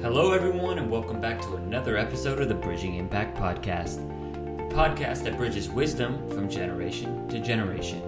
Hello, everyone, and welcome back to another episode of the Bridging Impact Podcast, the podcast that bridges wisdom from generation to generation.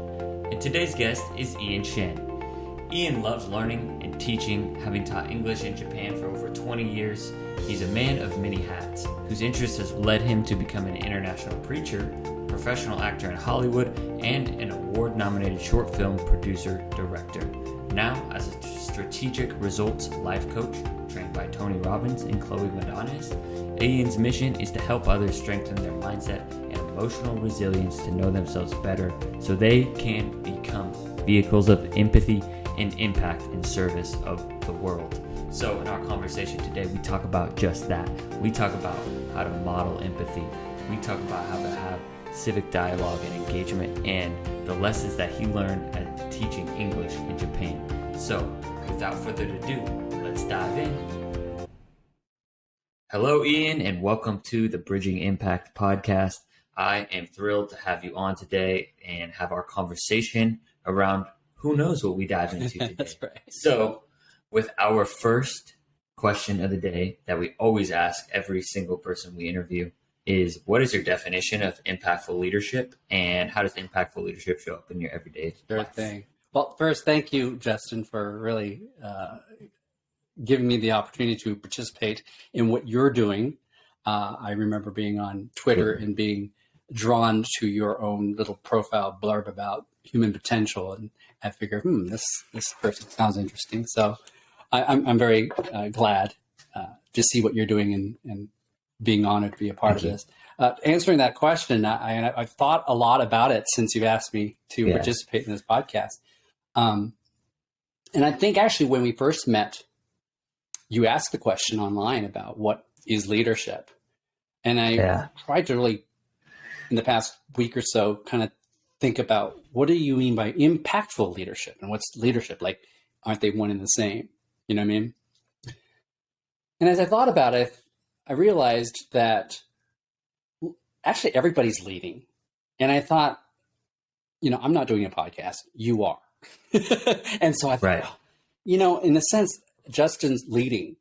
And today's guest is Ian Shen. Ian loves learning and teaching, having taught English in Japan for over 20 years. He's a man of many hats, whose interest has led him to become an international preacher, professional actor in Hollywood, and an award-nominated short film producer-director. Now, as a strategic results life coach, trained by Tony Robbins and Chloe Madonis, Ian's mission is to help others strengthen their mindset and emotional resilience to know themselves better so they can become vehicles of empathy and impact in service of the world. So in our conversation today, we talk about just that. We talk about how to model empathy. We talk about how to have civic dialogue and engagement and the lessons that he learned at teaching English in Japan. So without further ado, let's dive in. Hello, Ian, and welcome to the Bridging Impact Podcast. I am thrilled to have you on today and have our conversation around who knows what we dive into today. That's right. So with our first question of the day that we always ask every single person we interview is, what is your definition of impactful leadership, and how does impactful leadership show up in your everyday life? Thing. Well, first, thank you, Justin, for really giving me the opportunity to participate in what you're doing. I remember being on Twitter and being drawn to your own little profile blurb about human potential, and I figured, this person sounds interesting. So I'm very glad to see what you're doing and being honored to be a part of this. Answering that question, I've thought a lot about it since you've asked me to participate in this podcast. And I think actually when we first met, you asked the question online about what is leadership. And I tried to really, in the past week or so, kind of think about, what do you mean by impactful leadership? And what's leadership? Like, aren't they one and the same? You know what I mean? And as I thought about it, I realized that actually everybody's leading. And I thought, I'm not doing a podcast. You are. And so I thought, in a sense, Justin's leading,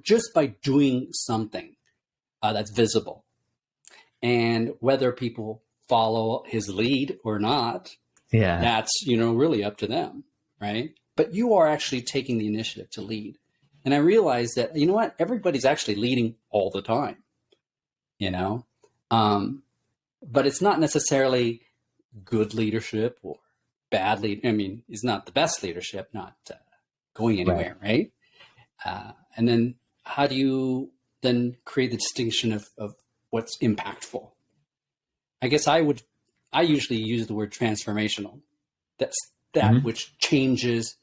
just by doing something that's visible. And whether people follow his lead or not, that's, really up to them, right? But you are actually taking the initiative to lead. And I realized that, everybody's actually leading all the time, but it's not necessarily good leadership or bad lead. I mean, it's not the best leadership, not going anywhere, right? And then how do you then create the distinction of what's impactful? I guess I usually use the word transformational. That's that which changes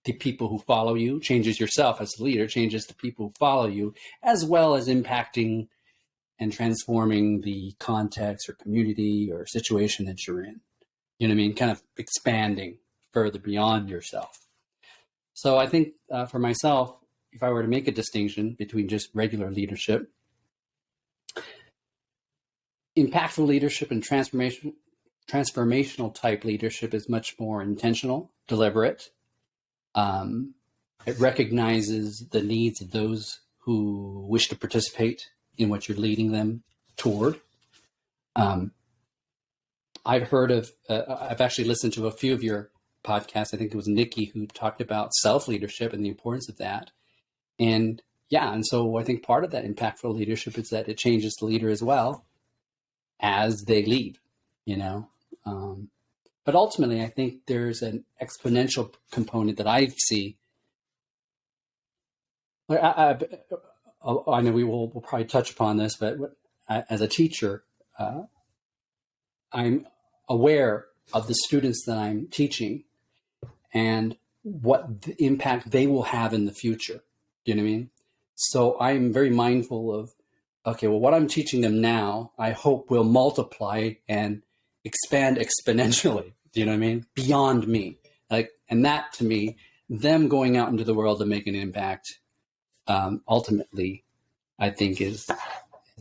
the people who follow you, changes yourself as a leader, changes the people who follow you, as well as impacting and transforming the context or community or situation that you're in. You know what I mean? Kind of expanding further beyond yourself. So I think for myself, if I were to make a distinction between just regular leadership, impactful leadership and transformational type leadership is much more intentional, deliberate. It recognizes the needs of those who wish to participate in what you're leading them toward. I've heard of, I've actually listened to a few of your podcasts. I think it was Nikki who talked about self-leadership and the importance of that. And so I think part of that impactful leadership is that it changes the leader as well as they lead, But ultimately, I think there's an exponential component that I see. I know we'll probably touch upon this, but as a teacher, I'm aware of the students that I'm teaching and what the impact they will have in the future. Do you know what I mean? So I'm very mindful of, what I'm teaching them now, I hope will multiply and expand exponentially. Do you know what I mean? Beyond me. And that to me, them going out into the world and making an impact, ultimately, I think is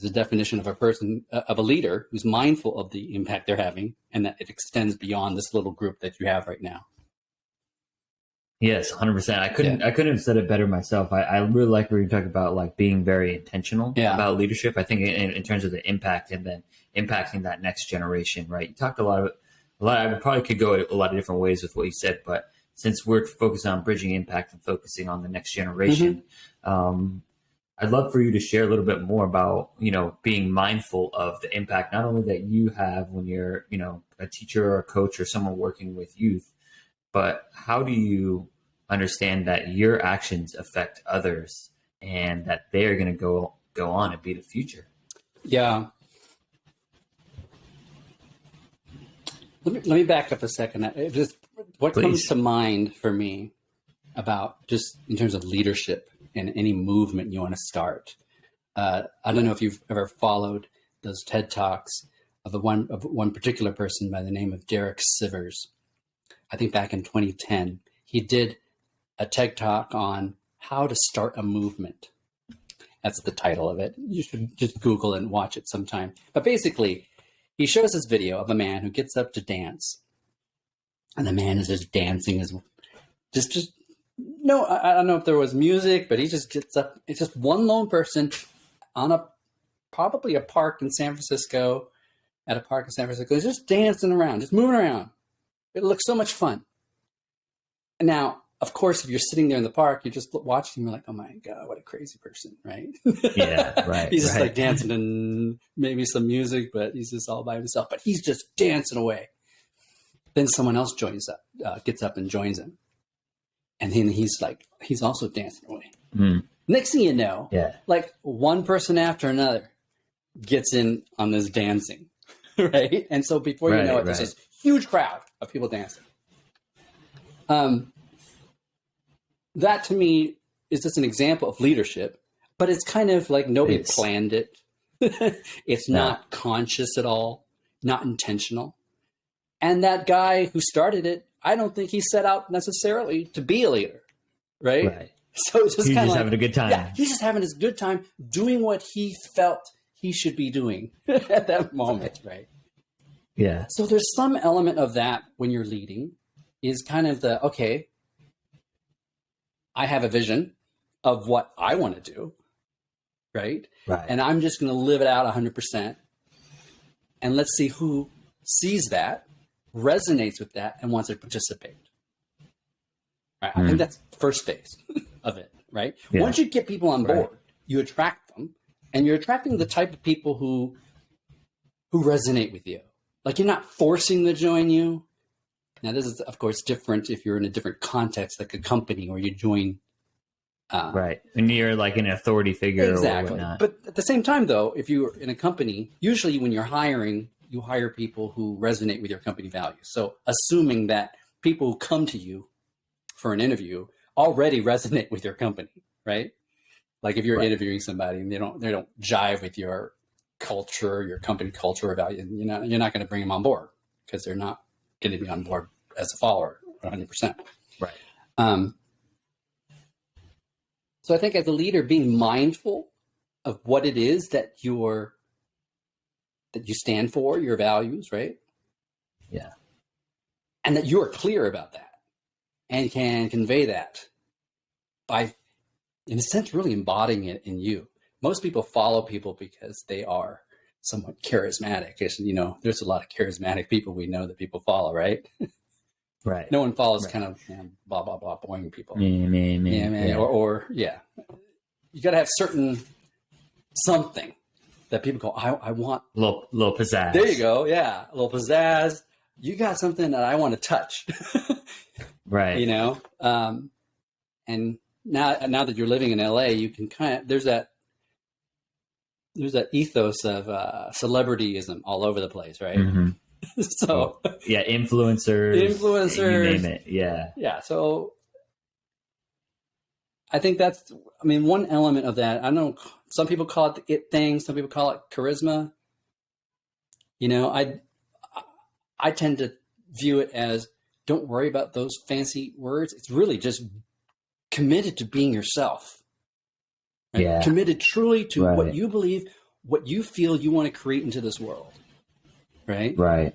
a definition of a person, of a leader who's mindful of the impact they're having, and that it extends beyond this little group that you have right now. Yes, 100%. I couldn't have said it better myself. I really like where you talk about like being very intentional about leadership. I think in terms of the impact and then impacting that next generation, right? You talked a lot. I probably could go a lot of different ways with what you said, but since we're focused on bridging impact and focusing on the next generation, I'd love for you to share a little bit more about, being mindful of the impact, not only that you have when you're, a teacher or a coach or someone working with youth, but how do you understand that your actions affect others and that they're going to go on and be the future? Yeah. Let me back up a second. What Please. comes to mind for me about just in terms of leadership and any movement you want to start. I don't know if you've ever followed those TED Talks of one particular person by the name of Derek Sivers. I think back in 2010, he did a TED Talk on how to start a movement. That's the title of it. You should just Google and watch it sometime. But basically, he shows this video of a man who gets up to dance. And the man is just dancing I don't know if there was music, but he just gets up. It's just one lone person on probably a park in San Francisco, He's just dancing around, just moving around. It looks so much fun. Now, of course, if you're sitting there in the park, you're just watching, you're like, oh my God, what a crazy person, right? Yeah, right. He's just like dancing and maybe some music, but he's just all by himself. But he's just dancing away. Then someone else gets up and joins him. And then he's also dancing away. Next thing you know, like one person after another gets in on this dancing, right? And so before you know it, there's this huge crowd of people dancing. That to me is just an example of leadership, but it's kind of like nobody planned it. It's not conscious at all, not intentional. And that guy who started it, I don't think he set out necessarily to be a leader, right? So it's just kind of having a good time. Yeah, he's just having his good time doing what he felt he should be doing at that moment, right? Yeah. So there's some element of that when you're leading is kind of okay, I have a vision of what I want to do, right? And I'm just going to live it out 100%. And let's see who sees that, resonates with that, and wants to participate. Right? I think that's first phase of it, right? Yeah. Once you get people on board, you attract them, and you're attracting the type of people who resonate with you. Like, you're not forcing them to join you. Now, this is, of course, different if you're in a different context, like a company where you join. And you're like an authority figure or whatnot. But at the same time, though, if you're in a company, usually when you're hiring, you hire people who resonate with your company values. So assuming that people who come to you for an interview already resonate with your company, right? Like if you're interviewing somebody and they don't jive with your culture, your company culture or value, you're not going to bring them on board because they're not going to be on board as a follower 100%. Right. So I think as a leader, being mindful of what it is that you stand for, your values, right? Yeah. And that you are clear about that and can convey that by, in a sense, really embodying it in you. Most people follow people because they are somewhat charismatic. There's a lot of charismatic people we know that people follow, right? Right. No one follows kind of blah, blah, blah, boring people. Me. Yeah. Or you got to have something that people go, I want. Little pizzazz. There you go. Yeah. A little pizzazz. You got something that I want to touch. Right. And now that you're living in LA, you can there's that ethos of celebrityism all over the place, right? Mm-hmm. So influencers, you name it. Yeah. So I think that's, one element of that. I know some people call it the it thing. Some people call it charisma. I tend to view it as, don't worry about those fancy words. It's really just committed to being yourself. Right? Yeah. Committed truly to what you believe, what you feel you want to create into this world. Right.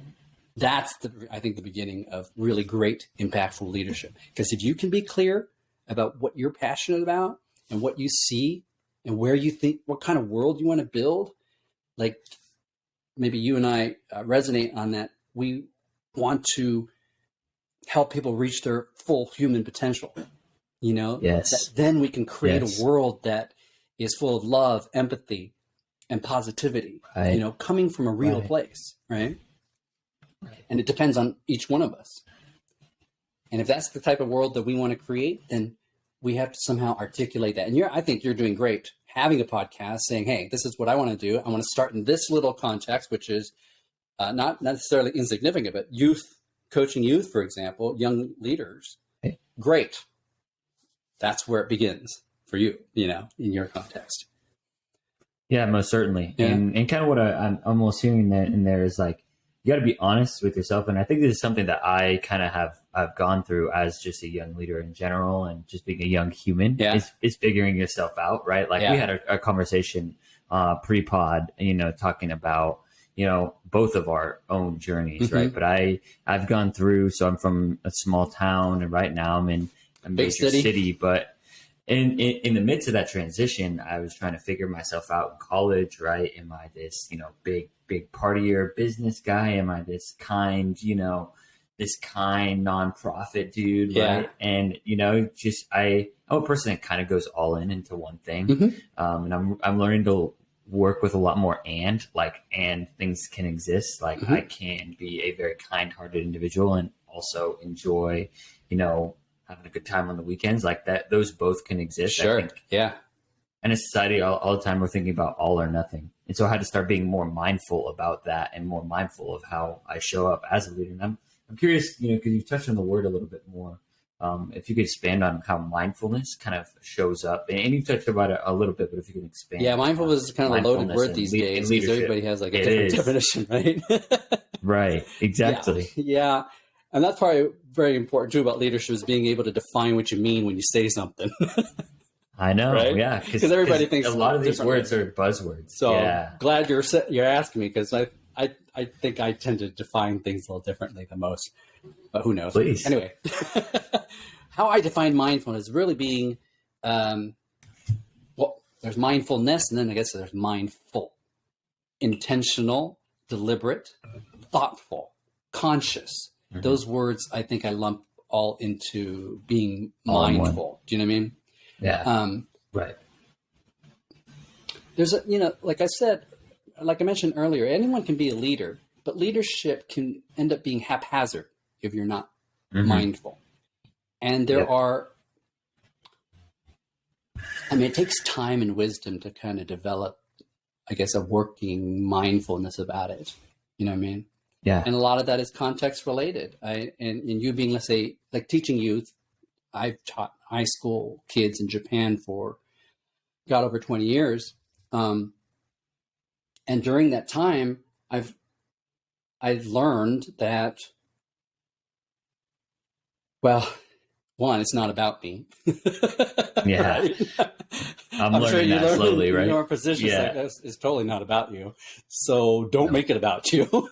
That's I think the beginning of really great, impactful leadership. Because if you can be clear about what you're passionate about and what you see and where you think, what kind of world you want to build, like maybe you and I resonate on that. We want to help people reach their full human potential. Yes. Then we can create a world that is full of love, empathy, and positivity, coming from a real place, right? And it depends on each one of us. And if that's the type of world that we want to create, then we have to somehow articulate that. And I think you're doing great having a podcast saying, hey, this is what I want to do. I want to start in this little context, which is not necessarily insignificant, but coaching youth, for example, young leaders. Hey. Great. That's where it begins for you, in your context. Yeah, most certainly. Yeah. And kind of what I'm almost hearing in there is like, you got to be honest with yourself. And I think this is something that I kind of I've gone through as just a young leader in general, and just being a young human is figuring yourself out, right? Like we had a conversation pre-pod, talking about, both of our own journeys, right? But I've gone through, so I'm from a small town, and right now I'm in a major city, but in the midst of that transition, I was trying to figure myself out in college, right? Am I this, big partier business guy? Am I this kind nonprofit dude, right? And, I'm a person that kind of goes all into one thing. And I'm learning to work with a lot more and things can exist. Like I can be a very kind-hearted individual and also enjoy, having a good time on the weekends, like that. Those both can exist. Sure. I think. Yeah. And in society, all the time we're thinking about all or nothing. And so I had to start being more mindful about that and more mindful of how I show up as a leader. And I'm curious, because you touched on the word a little bit more. If you could expand on how mindfulness kind of shows up, and you touched about it a little bit, but if you can expand. Yeah, mindfulness is kind of a loaded word these days because everybody has like a different definition, right? Right. Exactly. Yeah. And that's probably very important too about leadership, is being able to define what you mean when you say something. I know, right? Yeah, because everybody thinks a lot of these words are buzzwords. So glad you're asking me, because I think I tend to define things a little differently than most, but who knows? Please. Anyway, how I define mindfulness is really being, there's mindfulness, and then I guess there's mindful, intentional, deliberate, thoughtful, conscious. Those words, I think I lump all into being mindful. Do you know what I mean? Yeah. Right. There's like I mentioned earlier, anyone can be a leader, but leadership can end up being haphazard if you're not mindful. And there are, it takes time and wisdom to kind of develop, I guess, a working mindfulness about it. You know what I mean? Yeah. And a lot of that is context related. And you being, let's say, like teaching youth, I've taught high school kids in Japan for over 20 years. And during that time, I've learned that, well, one, it's not about me. Yeah. Right? I'm learning sure that slowly, right? Your position is totally not about you. So don't make it about you.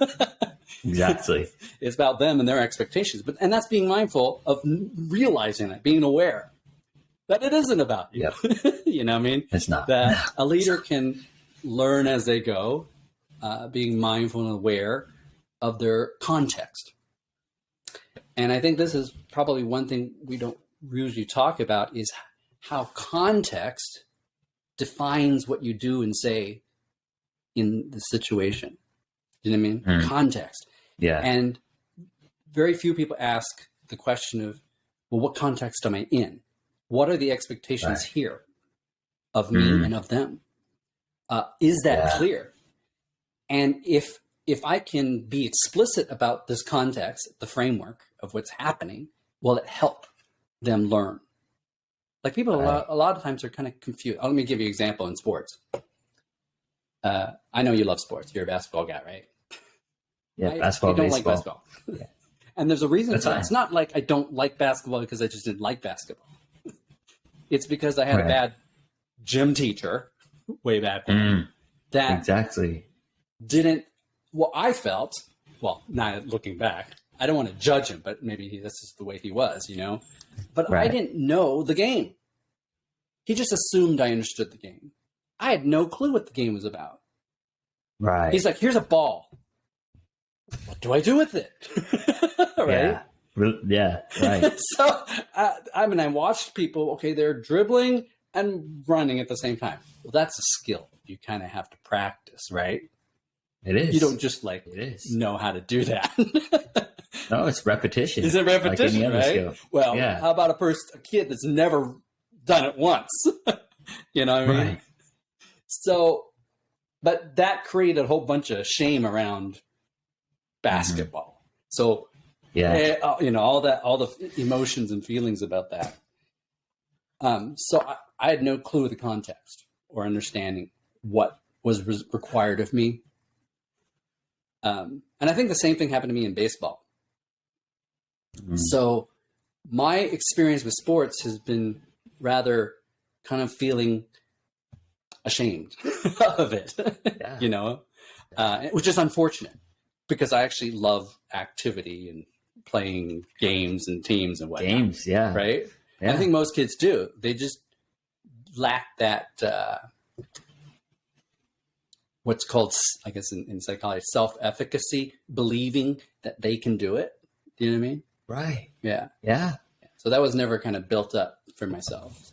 Exactly. It's about them and their expectations. And that's being mindful of realizing that, being aware that it isn't about you. Yep. You know what I mean? It's not. That a leader can learn as they go, being mindful and aware of their context. And I think this is probably one thing we don't usually talk about, is how context defines what you do and say in the situation. Do you know what I mean? Context. Yeah. And very few people ask the question of, well, what context am I in? What are the expectations here of me and of them? Is that clear? And if I can be explicit about this context, the framework of what's happening, will it help them learn? Like people a lot of times are kind of confused. Let me give you an example in sports. I know you love sports. You're a basketball guy, right? Yeah, basketball, I don't baseball. like basketball. Yeah. And there's a reason for that. It's not like I don't like basketball because I just didn't like basketball. It's because I had a bad gym teacher way back then that exactly didn't, what I felt well, not looking back, I don't want to judge him, but maybe this is the way he was, But Right. I didn't know the game. He just assumed I understood the game. I had no clue what the game was about. Right. He's like, here's a ball. What do I do with it? Right? Yeah. Right. So, I watched people, okay, they're dribbling and running at the same time. Well, that's a skill. You kind of have to practice, right? It is. You don't just It is. know how to do that. No, it's repetition. Is it repetition, like right? Skill. Well, Yeah. how about a kid that's never done it once? You know what I mean? Right. So, but that created a whole bunch of shame around basketball. So, Yeah. all the emotions and feelings about that. So I had no clue of the context or understanding what was required of me. And I think the same thing happened to me in baseball. So my experience with sports has been rather kind of feeling ashamed of it, which is unfortunate because I actually love activity and playing games and teams and whatnot. Games, yeah. Right? Yeah. And I think most kids do. They just lack that, what's called, I guess in psychology, self-efficacy, believing that they can do it. Do you know what I mean? Right. Yeah. Yeah. So that was never kind of built up for myself.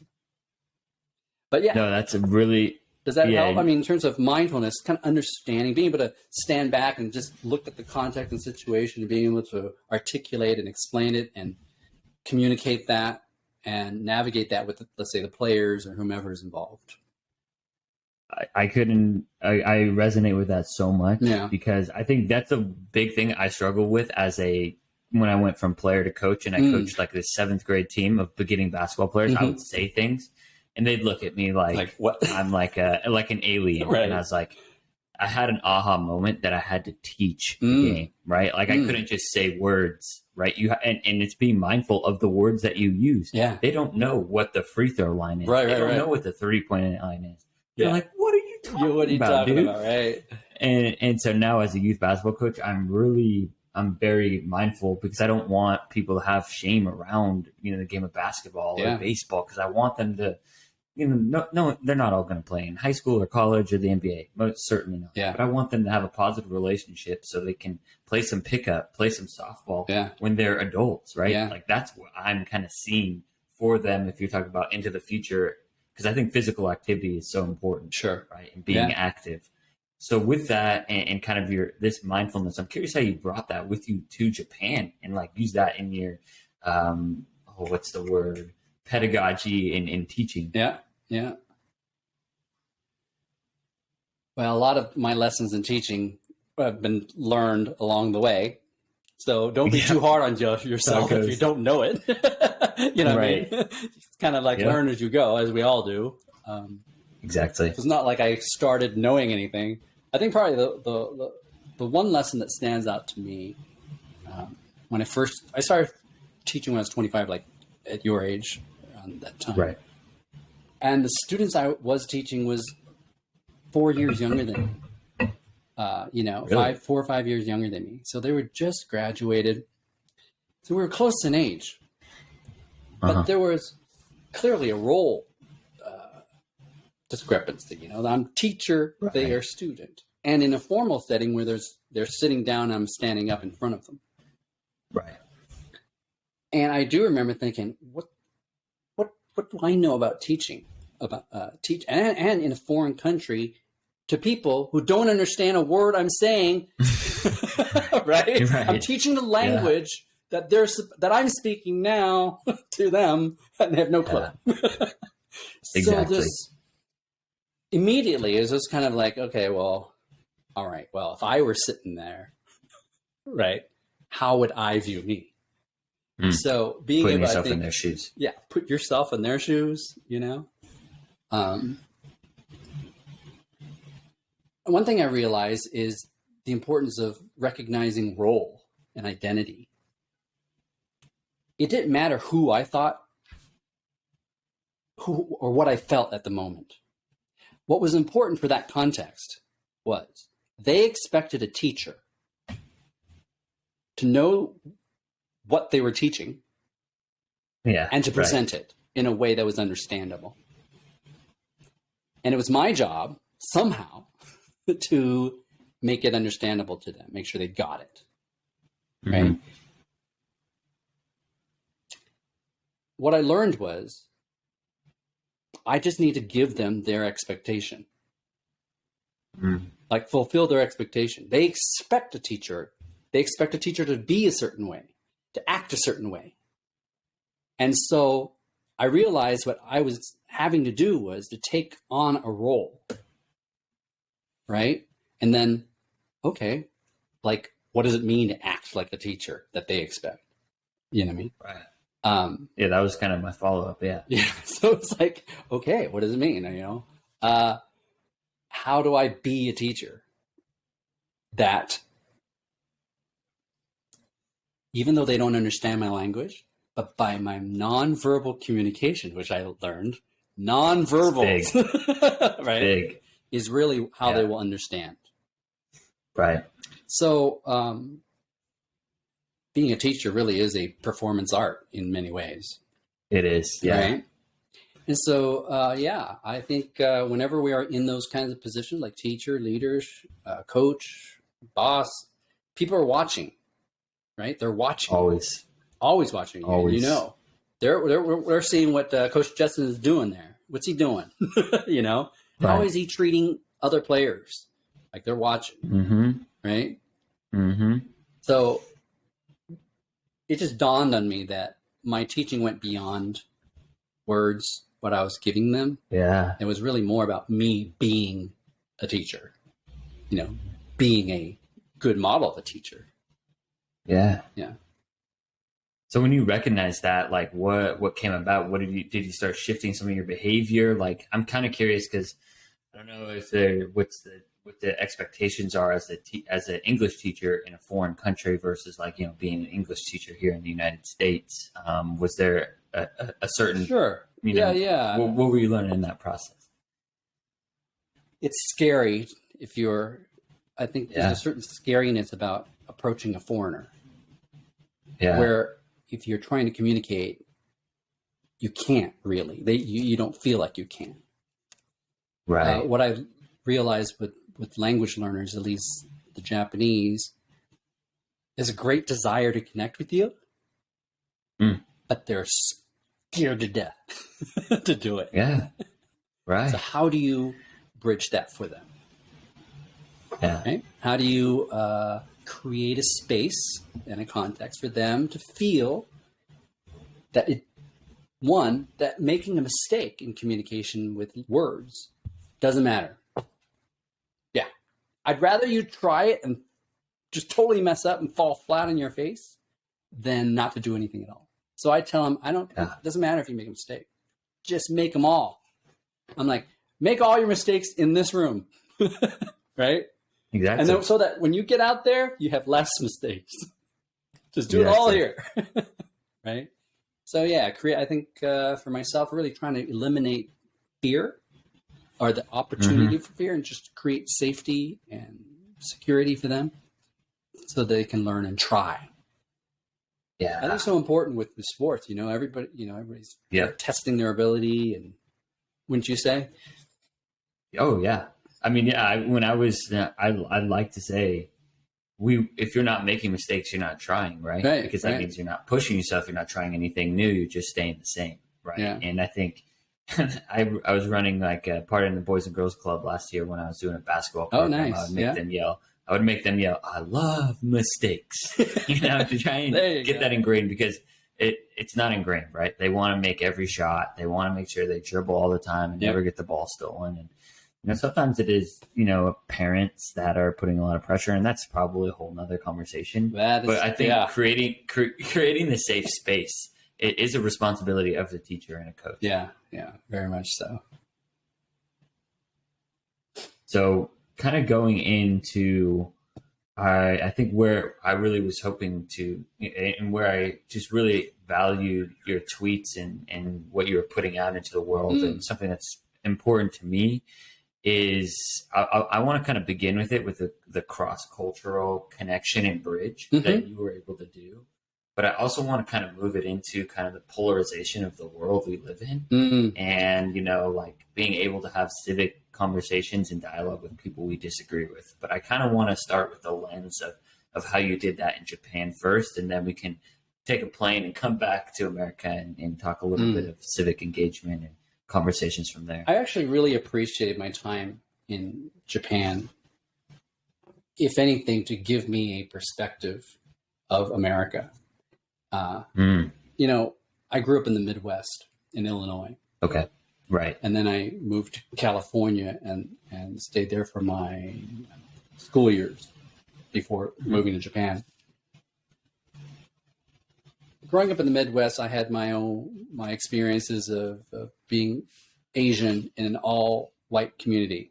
But yeah. No, that's a really... Does that help? I mean, in terms of mindfulness, kind of understanding, being able to stand back and just look at the context and situation and being able to articulate and explain it and communicate that and navigate that with, let's say, the players or whomever is involved. I resonate with that so much because I think that's a big thing I struggle with when I went from player to coach and I coached like this 7th grade team of beginning basketball players. I would say things and they'd look at me like what? I'm like an alien. Right. And I was like, I had an aha moment that I had to teach the game, right? Like I couldn't just say words, right? And it's being mindful of the words that you use. Yeah. They don't know what the free throw line is. Right, they don't right. know what the 3-point line is. Yeah. They're like, what are you talking about, dude? Right. And so now as a youth basketball coach, I'm very mindful because I don't want people to have shame around, the game of basketball or baseball because I want them to, no, they're not all going to play in high school or college or the NBA. Most certainly not. Yeah. But I want them to have a positive relationship so they can play some pickup, play some softball when they're adults, right? Yeah. Like that's what I'm kind of seeing for them if you're talking about into the future. Because I think physical activity is so important. Sure. Right. And being active. So with that and kind of this mindfulness, I'm curious how you brought that with you to Japan and like use that in your, what's the word? Pedagogy in teaching. Yeah. Yeah. Well, a lot of my lessons in teaching have been learned along the way. So don't be too hard on yourself if you don't know it. You know what I mean? It's kind of like learn as you go, as we all do. Exactly. It's not like I started knowing anything. I think probably the one lesson that stands out to me when I started teaching when I was 25, like at your age around that time. Right. And the students I was teaching was 4 years younger than me. Really? 4 or 5 years younger than me. So they were just graduated. So we were close in age. But there was clearly a role discrepancy. I'm teacher, they are student. And in a formal setting where they're sitting down, I'm standing up in front of them. Right. And I do remember thinking, what do I know about teaching? And in a foreign country to people who don't understand a word I'm saying, right? I'm teaching the language that I'm speaking now to them, and they have no clue. Exactly. So this immediately is just kind of like, okay, well, all right, well, if I were sitting there, right, how would I view me? So being putting able, yourself I think, in their shoes. Yeah, put yourself in their shoes, One thing I realize is the importance of recognizing role and identity. It didn't matter who I thought, who or what I felt at the moment. What was important for that context was they expected a teacher to know what they were teaching, and to present it in a way that was understandable. And it was my job somehow to make it understandable to them, make sure they got it. Right. Mm-hmm. What I learned was I just need to give them their expectation. Like fulfill their expectation. They expect a teacher to be a certain way, to act a certain way. And so I realized what I was having to do was to take on a role. Right? And then, okay, like, what does it mean to act like a teacher that they expect? You know what I mean? Right. Yeah, that was kind of my follow-up. Yeah. Yeah. So it's like, okay, what does it mean? You know, how do I be a teacher that, even though they don't understand my language, but by my nonverbal communication, which I learned, nonverbal, right, big, is really how they will understand. Right. So, being a teacher really is a performance art in many ways. It is. Yeah. Right? And so, I think whenever we are in those kinds of positions, like teacher, leaders, coach, boss, people are watching, right? They're watching. Always watching. Always. You know, they're seeing what Coach Justin is doing there. What's he doing? You know, right. How is he treating other players? Like they're watching, right? So it just dawned on me that my teaching went beyond words, what I was giving them. Yeah. It was really more about me being a teacher, you know, being a good model of a teacher. Yeah. Yeah. So when you recognize that, like what came about, did you start shifting some of your behavior? Like, I'm kind of curious because I don't know if what the expectations are as an English teacher in a foreign country versus like, you know, being an English teacher here in the United States. Was there a certain, sure. You know, what were you learning in that process? It's scary I think there's a certain scariness about approaching a foreigner. Yeah. Where if you're trying to communicate, you can't really. You don't feel like you can. Right. What I realized with language learners, at least the Japanese, is a great desire to connect with you, but they're scared to death to do it. Yeah. Right. So how do you bridge that for them? Yeah. Right? How do you create a space and a context for them to feel that that making a mistake in communication with words doesn't matter. Yeah. I'd rather you try it and just totally mess up and fall flat on your face than not to do anything at all. So I tell them, it doesn't matter if you make a mistake. Just make them all. I'm like, make all your mistakes in this room. Right? Exactly. And then, so that when you get out there, you have less mistakes. Just do it all here. Right? So yeah, I think for myself, really trying to eliminate fear or the opportunity for fear and just create safety and security for them so they can learn and try. Yeah. I think it's so important with the sports, you know, everybody's testing their ability, and wouldn't you say? Oh yeah. I mean, yeah, I like to say if you're not making mistakes, you're not trying, right? Because that means you're not pushing yourself. You're not trying anything new. You're just staying the same. Right. Yeah. And I think I was running like a part in the Boys and Girls Club last year when I was doing a basketball program. Oh, nice. I would make them yell, I love mistakes, you know, to try and get that ingrained, because it's not ingrained, right? They want to make every shot. They want to make sure they dribble all the time and never get the ball stolen. And, you know, sometimes it is, you know, parents that are putting a lot of pressure, and that's probably a whole nother conversation. But I think creating the safe space, it is a responsibility of the teacher and a coach. Yeah. Yeah. Very much so. So kind of going into, I think where I really was hoping to, and where I just really valued your tweets and what you were putting out into the world, and something that's important to me is I want to kind of begin with it with the cross-cultural connection and bridge that you were able to do. But I also want to kind of move it into kind of the polarization of the world we live in. And, like being able to have civic conversations and dialogue with people we disagree with. But I kind of want to start with the lens of how you did that in Japan first, and then we can take a plane and come back to America and talk a little bit of civic engagement and conversations from there. I actually really appreciated my time in Japan, if anything, to give me a perspective of America. I grew up in the Midwest in Illinois. Okay. Right. And then I moved to California and stayed there for my school years before moving to Japan. Growing up in the Midwest, I had my experiences of being Asian in an all white community,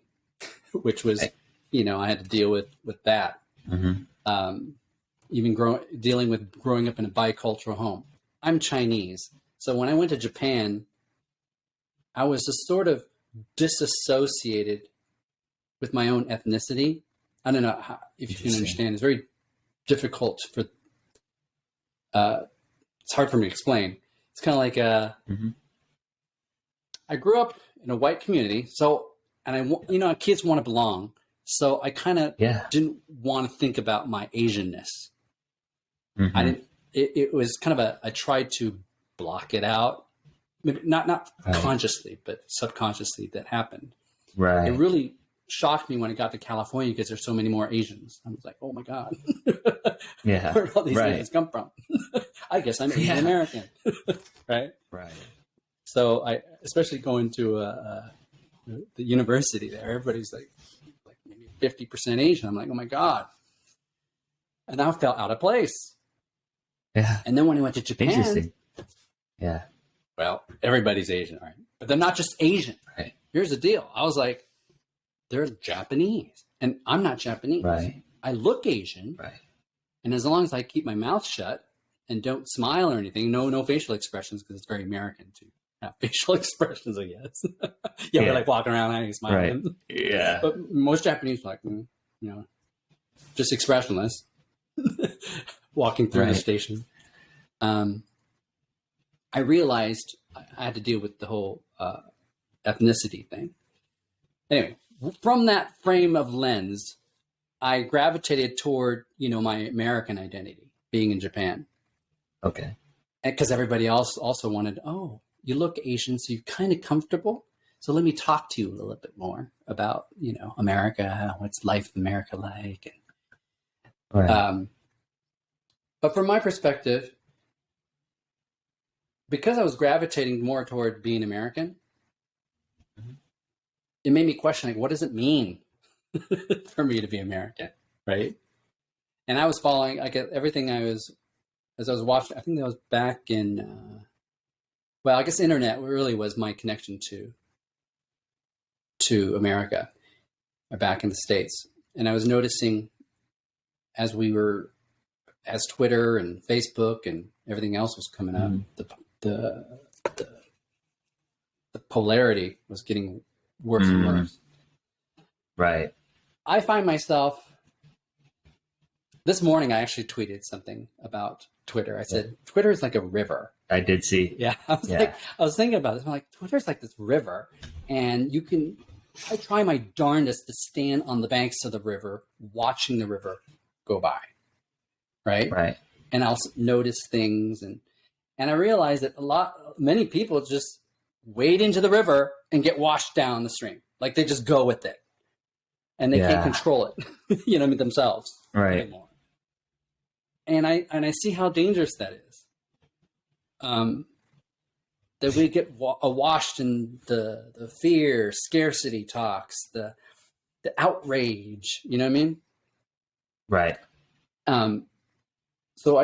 which was, I had to deal with that. Even dealing with growing up in a bicultural home. I'm Chinese. So when I went to Japan, I was just sort of disassociated with my own ethnicity. I don't know if you can understand. It's very difficult it's hard for me to explain. It's kind of like I grew up in a white community. And kids want to belong. So I kind of didn't want to think about my Asianness. I didn't. It was kind of I tried to block it out, maybe not consciously, but subconsciously that happened. Right. It really shocked me when I got to California because there's so many more Asians. I was like, oh my God. Yeah. Where did all these Asians come from? I guess I'm Asian American. Right. Right. So especially going to the university there, everybody's like maybe 50% Asian. I'm like, oh my God. And I felt out of place. Yeah. And then when I went to Japan, interesting. Yeah. Well, everybody's Asian, right? But they're not just Asian. Right. Here's the deal. I was like, they're Japanese, and I'm not Japanese. Right. I look Asian. Right. And as long as I keep my mouth shut and don't smile or anything, no facial expressions, because it's very American to have facial expressions, I guess. We're like walking around and smiling. Right. Yeah. But most Japanese are like, just expressionless. Walking through the station. I realized I had to deal with the whole ethnicity thing. Anyway, from that frame of lens, I gravitated toward, my American identity, being in Japan. Okay. Because everybody else also wanted, oh, you look Asian, so you're kind of comfortable. So let me talk to you a little bit more about, America, what's life in America like. And, but from my perspective, because I was gravitating more toward being American, it made me question, like, what does it mean for me to be American, right? And I was following, everything as I was watching, I think that was back in, I guess internet really was my connection to America, back in the States. And I was noticing as Twitter and Facebook and everything else was coming up, the polarity was getting worse and worse. Right. I find myself, this morning I actually tweeted something about Twitter. I said, Twitter is like a river. I did see. Yeah. I was thinking about this. I'm like, Twitter's like this river, and I try my darndest to stand on the banks of the river, watching the river go by. Right. And I'll notice things, and I realize that many people just wade into the river and get washed down the stream. Like they just go with it, and they can't control it, themselves anymore. And I see how dangerous that is. That we get washed in the fear, scarcity talks, the outrage. You know what I mean? Right. So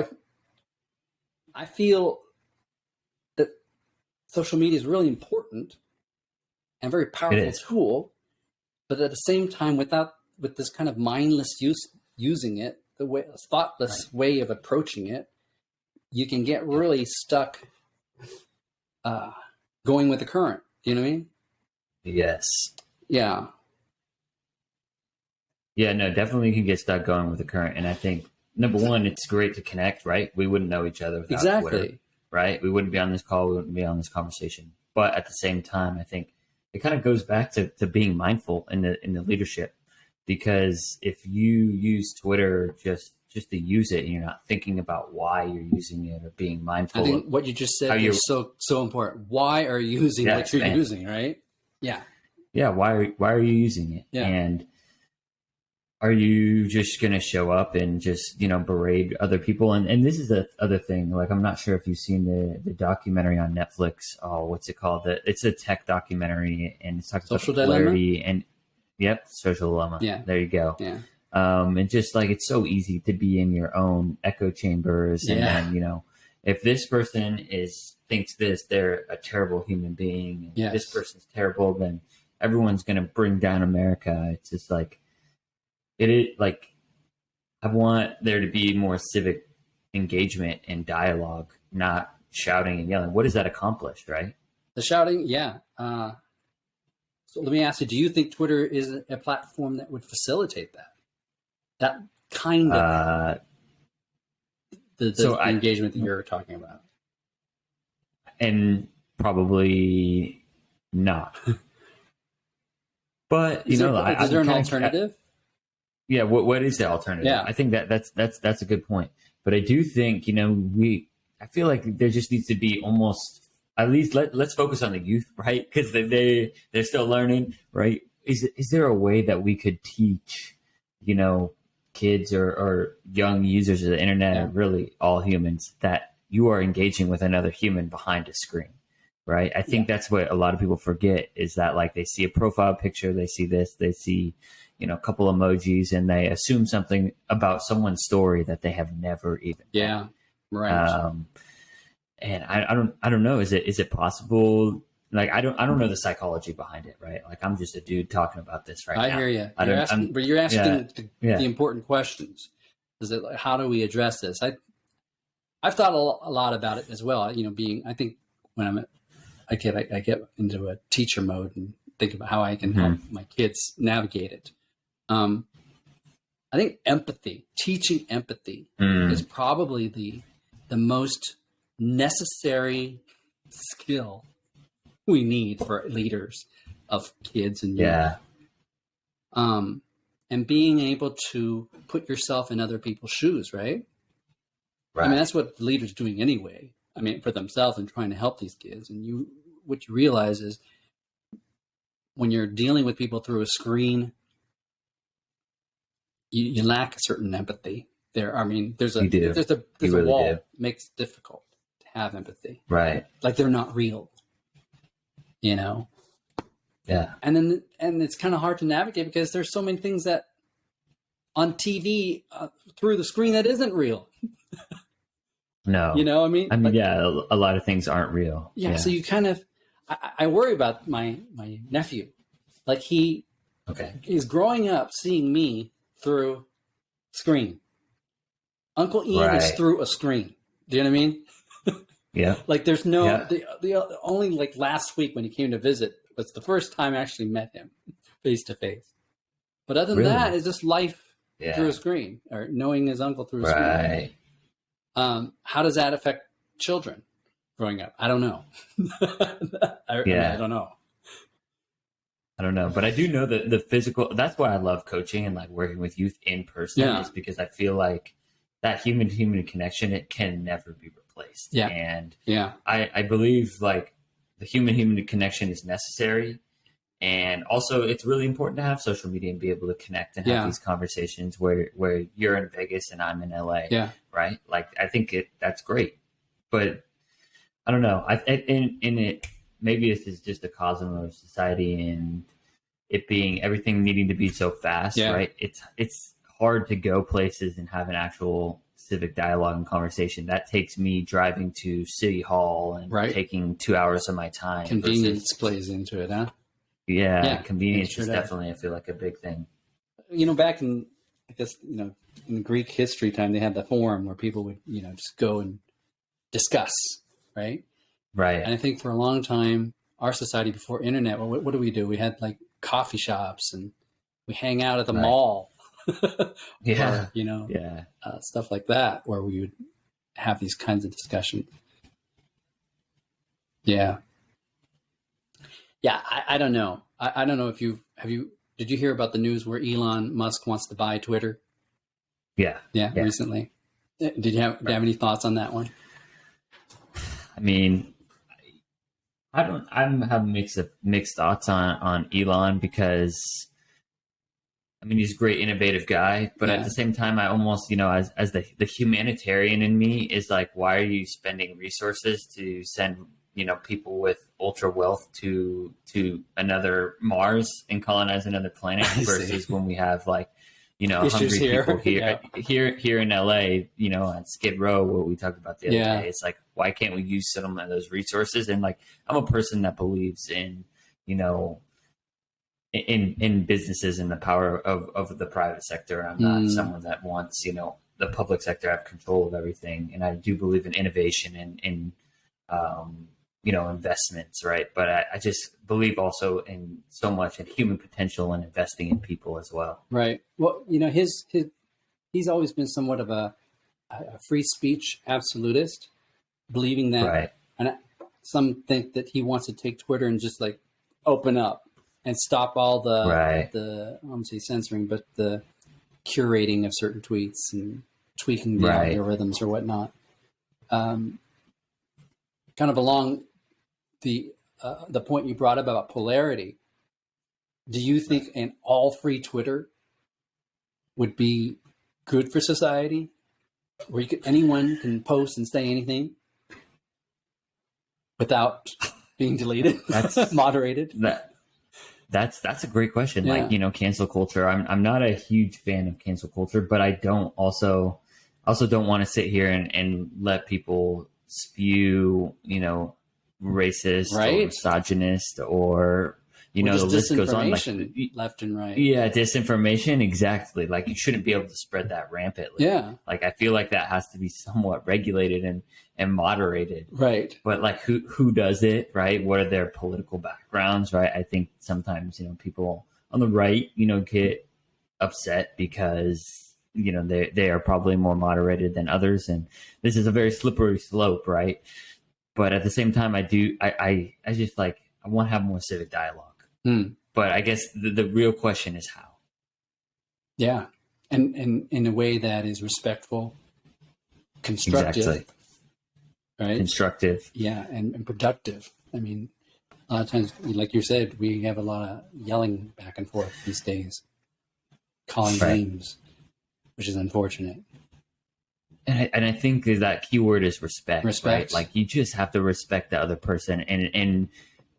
I feel that social media is really important and a very powerful tool, but at the same time, with this kind of mindless using it, thoughtless way of approaching it, you can get really stuck going with the current. You know what I mean? Yes. Yeah. Yeah, no, definitely can get stuck going with the current. And I think number one, it's great to connect, right? We wouldn't know each other without Twitter, Exactly. right? We wouldn't be on this call. We wouldn't be on this conversation. But at the same time, I think it kind of goes back to being mindful in the leadership, because if you use Twitter just to use it and you're not thinking about why you're using it or being mindful I think of what you just how said you're, is so important. Why are you using yeah, what you're expand. using, right? Yeah. Yeah, why are you using it? Yeah. And are you just going to show up and just, berate other people? And this is the other thing. Like, I'm not sure if you've seen the documentary on Netflix. Oh, what's it called? It's a tech documentary, and it's talking about Social the dilemma? polarity and, yep, social dilemma. Yeah. There you go. Yeah. And just like, it's so easy to be in your own echo chambers. And Yeah. then, if this person thinks this, they're a terrible human being. And Yes. this person's terrible, then everyone's going to bring down America. It's just like, it is like, I want there to be more civic engagement and dialogue, not shouting and yelling. What does that accomplish, right? The shouting, yeah. So let me ask you, do you think Twitter is a platform that would facilitate that? That kind of the engagement that you're talking about? And probably not. But, is there an alternative? Yeah, what is the alternative? Yeah. I think that's a good point. But I do think, I feel like there just needs to be almost, at least let's focus on the youth, right? Because they're still learning, right? Is there a way that we could teach, kids or young users of the internet, or really all humans, that you are engaging with another human behind a screen, right? I think that's what a lot of people forget, is that, like, they see a profile picture, they see this, they see, a couple emojis, and they assume something about someone's story that they have never even. Yeah. Right. And I don't know. Is it possible? Like, I don't know the psychology behind it, right? Like, I'm just a dude talking about this right now. I hear you. You're asking the important questions. Is it like, how do we address this? I've thought a lot about it as well. I think when I get into a teacher mode and think about how I can help my kids navigate it. I think teaching empathy is probably the most necessary skill we need for leaders of kids and youth. And being able to put yourself in other people's shoes, right? I mean, that's what the leader's doing anyway. I mean, for themselves and trying to help these kids. And what you realize is, when you're dealing with people through a screen, you lack a certain empathy there. I mean, there's a wall that makes it difficult to have empathy. Right. Like, they're not real, Yeah. And it's kind of hard to navigate, because there's so many things that on TV through the screen that isn't real. No. I mean, a lot of things aren't real. Yeah. So you kind of, I worry about my nephew. Like, he is growing up seeing me through screen. Uncle Ian is through a screen. Do you know what I mean? Yeah. Like, there's no, the only, like, last week when he came to visit was the first time I actually met him face to face. But other than that, it's just life through a screen, or knowing his uncle through a screen. How does that affect children growing up? I don't know. I don't know. I don't know, but I do know that the physical, that's why I love coaching and, like, working with youth in person, is because I feel like that human connection, it can never be replaced. Yeah. And I believe, like, the human connection is necessary. And also, it's really important to have social media and be able to connect and have these conversations where you're in Vegas and I'm in LA. Yeah. Right. Like, I think that's great, but I don't know. Maybe this is just a cosm of society, and it being everything needing to be so fast, right? It's hard to go places and have an actual civic dialogue and conversation. That takes me driving to City Hall and taking 2 hours of my time. Convenience plays into it, huh? Yeah, convenience is definitely, I feel like, a big thing. Back in, I guess, in the Greek history time, they had the forum where people would, just go and discuss, right? Right. And I think for a long time, our society before internet, what do? We had, like, coffee shops, and we hang out at the mall, Yeah. or, you know, Yeah. stuff like that, where we would have these kinds of discussions. Yeah. Yeah. I don't know. I don't know if did you hear about the news where Elon Musk wants to buy Twitter? Yeah. Yeah. Recently. Do you have any thoughts on that one? I mean, I'm having mixed thoughts on Elon, because I mean, he's a great innovative guy, but at the same time, I almost, as the humanitarian in me is like, why are you spending resources to send, people with ultra wealth to another Mars and colonize another planet versus when we have like, issues hungry people here in LA, at Skid Row, what we talked about the other day. It's like, why can't we use some of those resources? And like, I'm a person that believes in, in businesses and the power of the private sector. I'm not someone that wants, the public sector to have control of everything. And I do believe in innovation and investments, right? But I just believe also in so much in human potential and investing in people as well. Right. Well, he's always been somewhat of a free speech absolutist, believing that, and some think that he wants to take Twitter and just like open up and stop all the I won't say censoring, but the curating of certain tweets and tweaking the algorithms or whatnot. Kind of along the point you brought up about polarity. Do you think an all free Twitter would be good for society, where anyone can post and say anything without being deleted, moderated? That's a great question. Yeah. Like, cancel culture. I'm not a huge fan of cancel culture, but I don't also don't want to sit here and let people spew, racist or misogynist or, the list goes on, like left and right. Yeah. Disinformation. Exactly. Like, you shouldn't be able to spread that rampantly. Yeah. Like, I feel like that has to be somewhat regulated and moderated. Right. But like, who does it, right? What are their political backgrounds, right? I think sometimes, people on the right, get upset because, they are probably more moderated than others. And this is a very slippery slope, right? But at the same time, I just like, I want to have more civic dialogue. But I guess the real question is how. Yeah. And in a way that is respectful, constructive. Exactly. Right? Constructive. Yeah, and productive. I mean, a lot of times, like you said, we have a lot of yelling back and forth these days, calling names, which is unfortunate. And I think that key word is respect. Right? Like, you just have to respect the other person,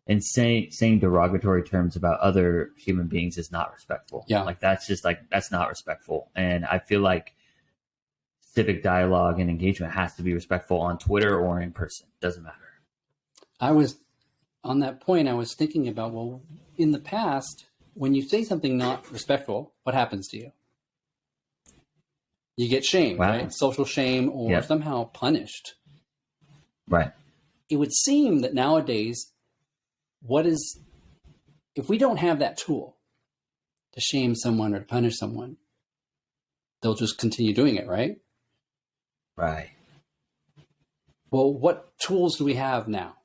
and saying derogatory terms about other human beings is not respectful. Yeah. Like, that's not respectful. And I feel like civic dialogue and engagement has to be respectful on Twitter or in person. Doesn't matter. On that point, I was thinking about, well, in the past, when you say something not respectful, what happens to you? You get shamed, right? Social shame, or somehow punished. Right. It would seem that nowadays, if we don't have that tool to shame someone or to punish someone, they'll just continue doing it, right? Right. Well, what tools do we have now?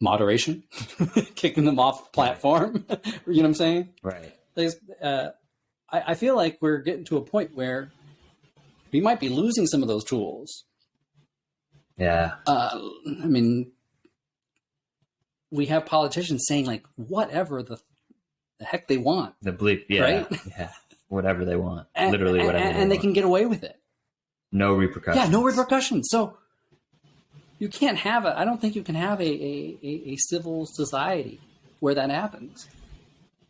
Moderation, kicking them off the platform. You know what I'm saying? Right. I feel like we're getting to a point where we might be losing some of those tools. Yeah. I mean, we have politicians saying like whatever the heck they want. The bleep, yeah, right? Yeah, whatever they want, literally whatever. And they can get away with it. No repercussions. Yeah, no repercussions. So you can't have I don't think you can have a civil society where that happens.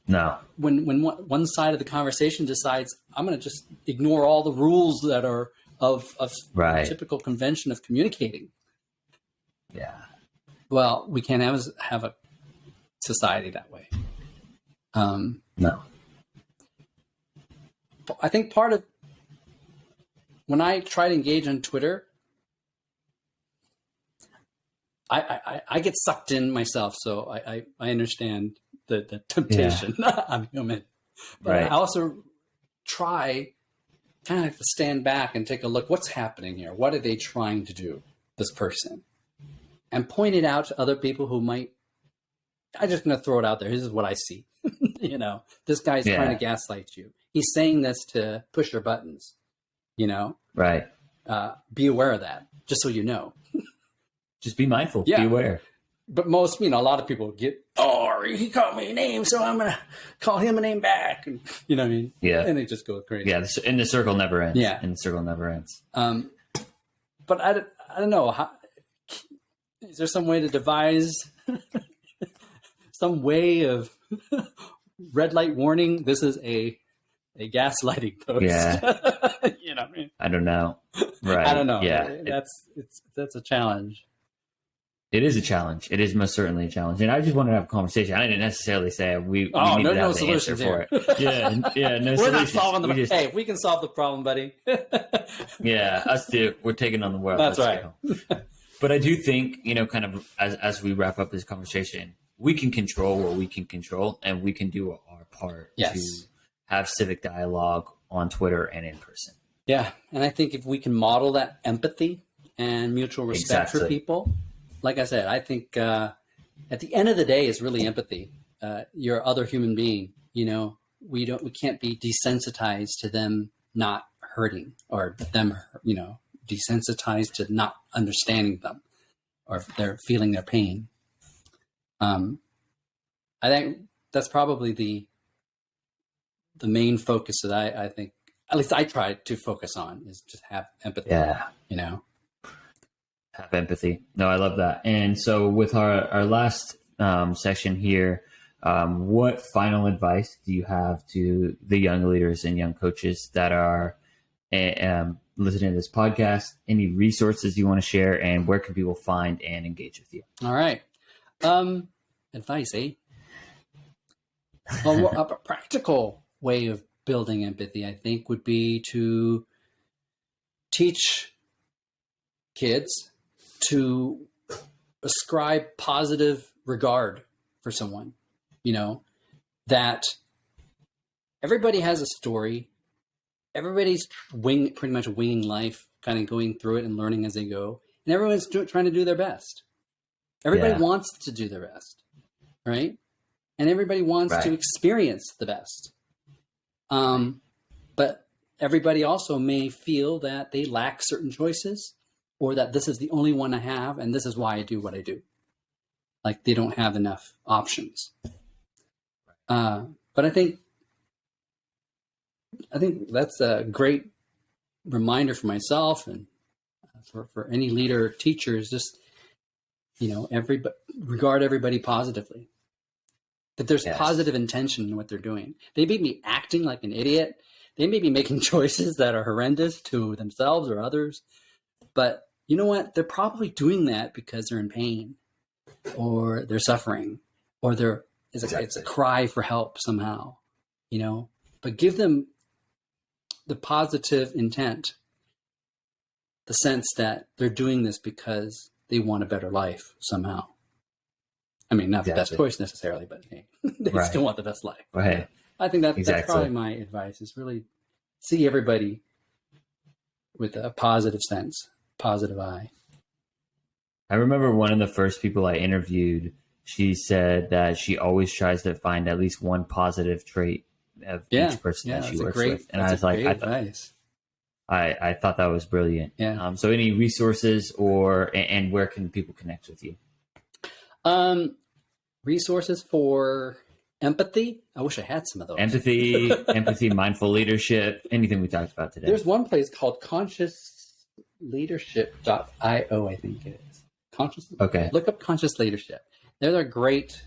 No. When one side of the conversation decides, I'm going to just ignore all the rules that are of typical convention of communicating. Yeah. Well, we can't have a society that way. No. I think part of when I try to engage on Twitter, I get sucked in myself, so I understand the temptation. Yeah. I'm human. But Right. I also try kind of to stand back and take a look. What's happening here? What are they trying to do, this person? And point it out to other people who might. I'm just going to throw it out there. This is what I see. This guy's trying to gaslight you. He's saying this to push your buttons. Right. Be aware of that, just so you know. Just be mindful. Yeah. Be aware. But most, a lot of people get, he called me a name, so I'm going to call him a name back. And, you know what I mean? Yeah. And they just go crazy. Yeah. And the circle never ends. Yeah. And the circle never ends. But I don't know. Is there some way to devise some way of red light warning? This is a gaslighting post. Yeah. You know what I mean? I don't know. Right. I don't know. Yeah. That's a challenge. It is a challenge. It is most certainly a challenge. And I just wanted to have a conversation. I didn't necessarily say we need to have the answer for it. Yeah, no We're solutions. not solving the problem. Hey, if we can solve the problem, buddy. Yeah, us too. We're taking on the world. That's right. But I do think, kind of as we wrap up this conversation, we can control what we can control, and we can do our part to have civic dialogue on Twitter and in person. Yeah, and I think if we can model that empathy and mutual respect for people, like I said, I think at the end of the day, it's really empathy. You're other human being. We can't be desensitized to them not hurting, or them, desensitized to not understanding them, or they're feeling their pain. I think that's probably the main focus that I think, at least I try to focus on, is just have empathy. Yeah. Have empathy. No, I love that. And so with our last section here, what final advice do you have to the young leaders and young coaches that are listening to this podcast? Any resources you want to share, and where can people find and engage with you? All right. Advice, eh? Well, a practical way of building empathy, I think, would be to teach kids to ascribe positive regard for someone. That everybody has a story. Everybody's pretty much winging life, kind of going through it and learning as they go. And everyone's trying to do their best. Everybody wants to do their best, right? And everybody wants to experience the best. But everybody also may feel that they lack certain choices, or that this is the only one I have, and this is why I do what I do. Like they don't have enough options. But I think that's a great reminder for myself and for any leader or teachers. Just regard everybody positively. That there's positive intention in what they're doing. They may be acting like an idiot. They may be making choices that are horrendous to themselves or others. But you know what? They're probably doing that because they're in pain, or they're suffering, or it's a cry for help somehow, But give them the positive intent, the sense that they're doing this because they want a better life somehow. I mean, not the best choice necessarily, but hey, they still want the best life. Right. I think that's probably my advice, is really see everybody with a positive sense, positive eye. I remember one of the first people I interviewed, she said that she always tries to find at least one positive trait of each person that she works with. And I was like, I thought that was brilliant. Yeah. So any resources and where can people connect with you? Resources for empathy. I wish I had some of those. Empathy, mindful leadership, anything we talked about today. There's one place called consciousleadership.io, I think it is. Look up Conscious Leadership. They're a great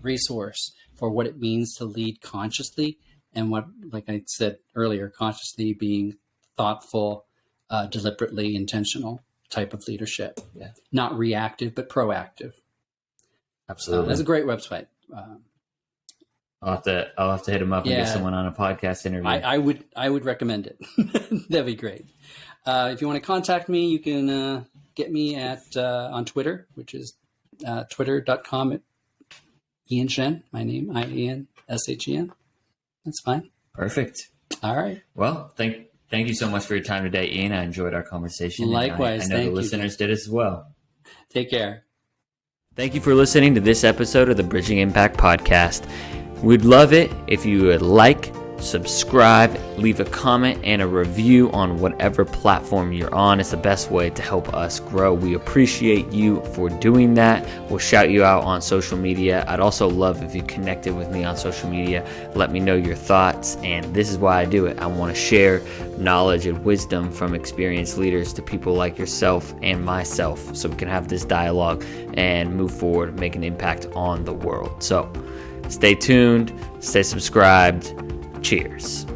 resource for what it means to lead consciously, and what, like I said earlier, consciously being thoughtful, deliberately intentional type of leadership. Yeah. Not reactive, but proactive. Absolutely. That's a great website. I'll have to hit them up and get someone on a podcast interview. I would recommend it. That'd be great. If you want to contact me, you can get me at on Twitter, which is twitter.com at Ian Shen, my name, IANSHEN. That's fine. Perfect. All right. Well, thank you so much for your time today, Ian. I enjoyed our conversation. Likewise. I know the listeners did as well. Take care. Thank you for listening to this episode of the Bridging Impact Podcast. We'd love it if you would like, subscribe, leave a comment and a review on whatever platform you're on. It's the best way to help us grow. We appreciate you for doing that. We'll shout you out on social media. I'd also love if you connected with me on social media. Let me know your thoughts. And this is why I do it. I want to share knowledge and wisdom from experienced leaders to people like yourself and myself, so we can have this dialogue and move forward, make an impact on the world. So stay tuned, stay subscribed. Cheers.